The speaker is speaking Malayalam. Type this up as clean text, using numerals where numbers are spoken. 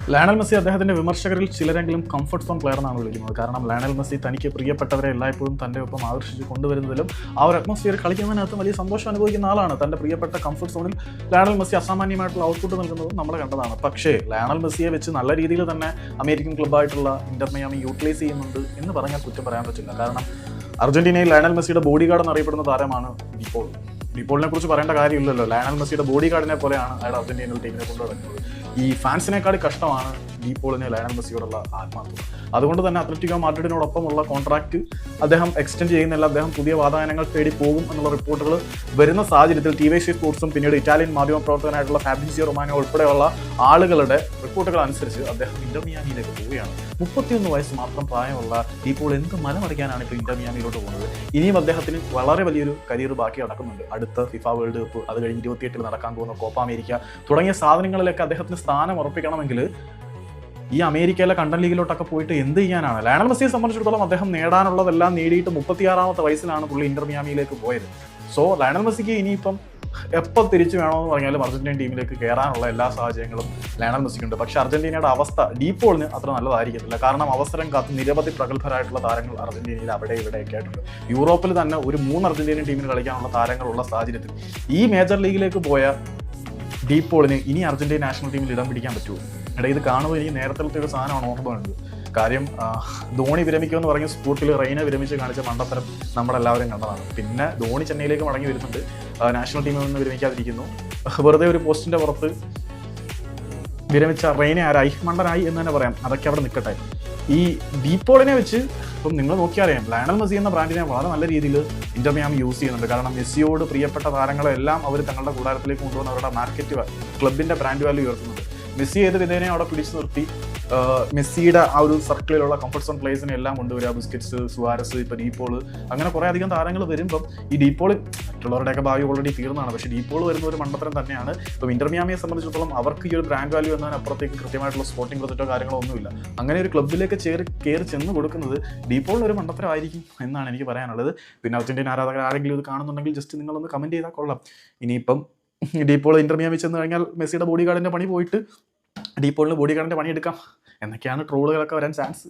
ലയണൽ മെസ്സി അദ്ദേഹത്തിന്റെ വിമർശകരിൽ ചിലരെങ്കിലും കംഫർട്ട് സോൺ പ്ലെയർ എന്നാണ് വിളിക്കുന്നത്. കാരണം ലയണൽ മെസ്സി തനിക്ക് പ്രിയപ്പെട്ടവരെ എല്ലായ്പ്പോഴും തന്റെ ഒപ്പം ആകർഷിച്ച് കൊണ്ടുവരുന്നതിലും ആ ഒരു അറ്റ്മോസ്ഫിയർ കളിക്കുന്നതിനകത്ത് വലിയ സന്തോഷം അനുഭവിക്കുന്ന ആളാണ്. തന്റെ പ്രിയപ്പെട്ട കംഫർട്ട് സോണിൽ ലയണൽ മെസ്സി അസാമാന്യമായിട്ടുള്ള ഔട്ട്പുട്ട് നൽകുന്നതും നമ്മൾ കണ്ടതാണ്. പക്ഷേ ലയണൽ മെസ്സിയെ വെച്ച് നല്ല രീതിയിൽ തന്നെ അമേരിക്കൻ ക്ലബ്ബായിട്ടുള്ള ഇന്റർ മിയാമി യൂട്ടിലൈസ് ചെയ്യുന്നുണ്ട് എന്ന് പറഞ്ഞാൽ കുറ്റം പറയാൻ പറ്റില്ല. കാരണം അർജന്റീനയിൽ ലയണൽ മെസ്സിയുടെ ബോഡി ഗാർഡ് എന്നറിയപ്പെടുന്ന താരമാണ് ഡിപോൾ. ഡിപോളിനെ കുറിച്ച് പറയേണ്ട കാര്യമില്ലല്ലോ. ലയണൽ മെസ്സിയുടെ ബോഡി ഗാർഡിനെ പോലെയാണ് അയാൾ അർജന്റീനയിൽ ടീമിനെ കൊണ്ടുനടക്കുന്നത്. ഈ ഫാൻസിനേക്കാൾ കഷ്ടമാണ് ഡിപോളിന് ലയണൽ മെസ്സിയോടുള്ള ആത്മാർത്ഥത. അതുകൊണ്ട് തന്നെ അത്ലറ്റിക്കോ മാഡ്രിഡിനോടൊപ്പമുള്ള കോൺട്രാക്ട് അദ്ദേഹം എക്സ്റ്റെൻഡ് ചെയ്യുന്നില്ല. അദ്ദേഹം പുതിയ വാതായനങ്ങൾ തേടി പോകും എന്നുള്ള റിപ്പോർട്ടുകൾ വരുന്ന സാഹചര്യത്തിൽ TVC സ്പോർട്സും പിന്നീട് ഇറ്റാലിയൻ മാധ്യമപ്രവർത്തകനായിട്ടുള്ള ഫാബ്രിസിയോ റൊമാനോ ഉൾപ്പെടെയുള്ള ആളുകളുടെ റിപ്പോർട്ടുകൾ അനുസരിച്ച് അദ്ദേഹം ഇന്റർ മിയാമിയിലേക്ക് പോവുകയാണ്. 31 വയസ്സ് മാത്രം പ്രായമുള്ള ഡിപോൾ എന്ത് മലമറിക്കാനാണ് ഇപ്പോൾ ഇന്റർ മിയാമിയിലോട്ട് പോകുന്നത്. ഇനിയും അദ്ദേഹത്തിന് വളരെ വലിയൊരു കരിയർ ബാക്കി നടക്കുന്നുണ്ട്. അടുത്ത ഫിഫ വേൾഡ് കപ്പ്, അത് കഴിഞ്ഞ് 28 നടക്കാൻ പോകുന്ന കോപ്പ അമേരിക്ക തുടങ്ങിയ സാധനങ്ങളിലൊക്കെ അദ്ദേഹത്തിന് സ്ഥാനം ഉറപ്പിക്കണമെങ്കിൽ ഈ അമേരിക്കയിലെ കണ്ടൻ ലീഗിലോട്ടൊക്കെ പോയിട്ട് എന്ത് ചെയ്യാനാണ്? ലയണൽ മെസ്സിയെ സംബന്ധിച്ചിടത്തോളം അദ്ദേഹം നേടാനുള്ളതെല്ലാം നേടിയിട്ട് 36-ാമത്തെ വയസ്സിലാണ് പുള്ളി ഇന്റർ മിയാമിയിലേക്ക് പോയത്. സോ ലയണൽ മെസ്സിക്ക് ഇനിയിപ്പം എപ്പോൾ തിരിച്ചു വേണമെന്ന് പറഞ്ഞാലും അർജന്റീൻ ടീമിലേക്ക് കയറാനുള്ള എല്ലാ സാഹചര്യങ്ങളും ലയണൽ മെസ്സിക്കുണ്ട്. പക്ഷേ അർജന്റീനയുടെ അവസ്ഥ ഡീപോളിന് അത്ര നല്ലതായിരിക്കത്തില്ല. കാരണം അവസരം കാത്ത് നിരവധി പ്രഗത്ഭരായിട്ടുള്ള താരങ്ങൾ അർജന്റീനയിൽ അവിടെ ഇവിടെയൊക്കെ ആയിട്ടുണ്ട്. യൂറോപ്പിൽ തന്നെ ഒരു 3 അർജന്റീനിയൻ ടീമിന് കളിക്കാനുള്ള താരങ്ങളുള്ള സാഹചര്യത്തിൽ ഈ മേജർ ലീഗിലേക്ക് പോയ ഡീപോളിന് ഇനി അർജന്റീന നാഷണൽ ടീമിൽ ഇടം പിടിക്കാൻ പറ്റുമോ? ഇത് കാണുമ്പോൾ എനിക്ക് നേരത്തെ ഒരു സാധനമാണ് ഓർമ്മ വേണ്ടത്. കാര്യം ധോണി വിരമിക്കുമെന്ന് പറഞ്ഞ സ്പോർട്ടിൽ റെയ്ന വിരമിച്ച് കാണിച്ച മണ്ടത്തരം നമ്മളെല്ലാവരും കണ്ടതാണ്. പിന്നെ ധോണി ചെന്നൈയിലേക്ക് മടങ്ങി വരുന്നുണ്ട്, നാഷണൽ ടീമിൽ നിന്ന് വിരമിക്കാതിരിക്കുന്നു. വെറുതെ ഒരു പോസ്റ്റിന്റെ പുറത്ത് വിരമിച്ച റെയ്ന ആരായി, മണ്ടനായി എന്ന് തന്നെ പറയാം. അതൊക്കെ അവിടെ നിൽക്കട്ടെ. ഈ ഡീപോളിനെ വെച്ച് ഇപ്പം നിങ്ങൾ നോക്കിയാറിയാം, ലയണൽ മെസ്സി എന്ന ബ്രാൻഡിനെ വളരെ നല്ല രീതിയിൽ ഇന്റർ മിയാമി യൂസ് ചെയ്യുന്നുണ്ട്. കാരണം മെസ്സിയോട് പ്രിയപ്പെട്ട താരങ്ങളെല്ലാം അവർ തങ്ങളുടെ കൂടാരത്തിലേക്ക് കൊണ്ടുവന്ന് അവരുടെ മാർക്കറ്റ് ക്ലബിന്റെ ബ്രാൻഡ് വാല്യൂ ഉയർത്തുന്നുണ്ട്. മെസ്സി ഏത് വിധേനയും അവിടെ പിടിച്ചു നിർത്തി മെസ്സിയുടെ ആ ഒരു സർക്കിളിലുള്ള കംഫർട്ട് സോൺ പ്ലേസിനെ എല്ലാം കൊണ്ടുവരിക. ബിസ്ക്കറ്റ്സ്, സുവാരസ്, ഇപ്പോൾ ഡീപോൾ, അങ്ങനെ കുറേ അധികം താരങ്ങൾ വരുമ്പം ഈ ഡീപോൾ മറ്റുള്ളവരുടെയൊക്കെ ഭാവി ഓൾറെഡി തീർന്നതാണ്. പക്ഷേ ഡീപോൾ വരുന്ന ഒരു മണ്ടത്തരം തന്നെയാണ്. ഇപ്പം ഇന്റർ മിയാമിയെ സംബന്ധിച്ചിടത്തോളം അവർക്ക് ഈ ഒരു ബ്രാൻഡ് വാല്യൂ എന്നതിനപ്പുറത്തേക്ക് കൃത്യമായിട്ടുള്ള സ്പോർട്ടിംഗ് പ്രൊജക്റ്റോ കാര്യങ്ങളോ ഒന്നുമില്ല. അങ്ങനെ ഒരു ക്ലബ്ബിലേക്ക് കയറി ചെന്ന് കൊടുക്കുന്നത് ഡീപോളിന് ഒരു മണ്ടത്തരമായിരിക്കും എന്നാണ് എനിക്ക് പറയാനുള്ളത്. പിന്നെ അർജന്റീന ആരാധകർ ആരെങ്കിലും ഇത് കാണുന്നുണ്ടെങ്കിൽ ജസ്റ്റ് നിങ്ങളൊന്ന് കമൻറ്റ് ചെയ്താൽ കൊള്ളാം. ഇനിയിപ്പം ഡീപോൾ ഇന്റർ മിയാമി ചെന്ന് കഴിഞ്ഞാൽ മെസ്സിയുടെ ബോഡി ഗാർഡിൻ്റെ പണി പോയിട്ട് ഡീപോളിന് ബോഡി ഗാർഡിൻ്റെ പണിയെടുക്കാം എന്നൊക്കെയാണ് ട്രോളുകളൊക്കെ വരാൻ ചാൻസ്.